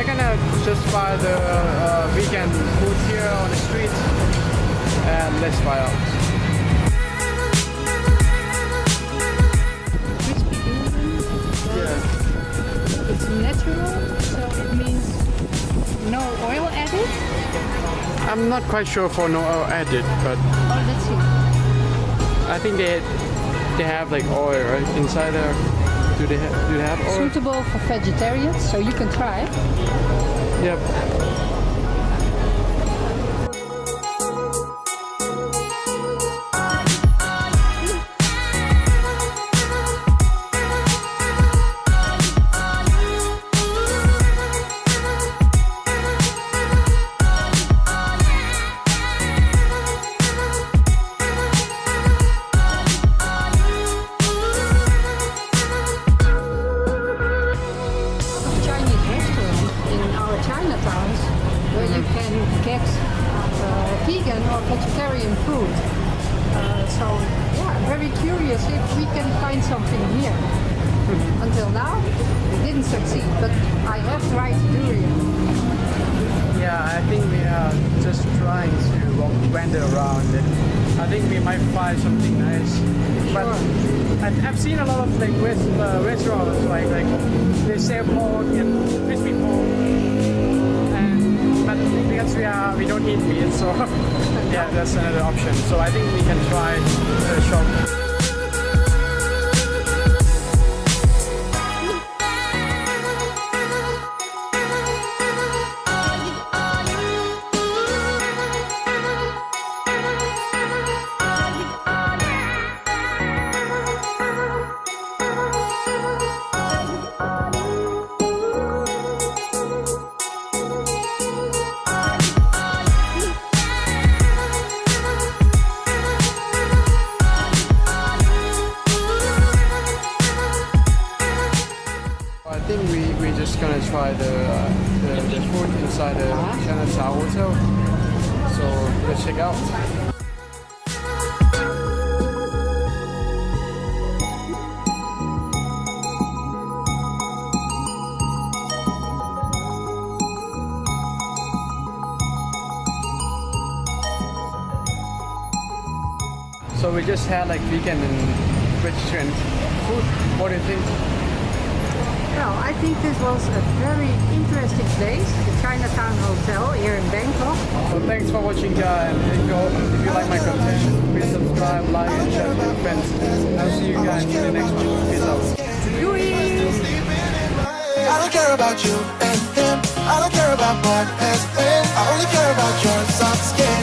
gonna just try the vegan food here on the street, and let's try out. Crispy noodles. Yeah. It's natural, so it means no oil added. I'm not quite sure for no oil added, but Oh, let's see. I think they have like oil right inside there. Do they have oil? Suitable for vegetarians, so you can try. Yep. Chinese restaurant in our Chinatowns where you can get vegan or vegetarian food. So yeah, I'm very curious if we can find something here. Until now, we didn't succeed, but I have tried durian. Yeah, I think we are just trying to wander around it. I think we might find something nice. But I've seen a lot of like restaurants like they sell pork and crispy pork, but because we don't eat meat, so yeah, that's another option. So I think we can try the shop. I think we're just gonna try the food inside the Chinatown Hotel. So let's check out. So we just had like vegan and vegetarian food. What do you think? Well, I think this was a very interesting place, the Chinatown Hotel here in Bangkok. So thanks for watching, guys. And if you like my content, please subscribe, like, and share with your friends. I'll see you guys in the next one. Peace out. I don't care about you and him. I don't care about what has been. I only care about your soft skin.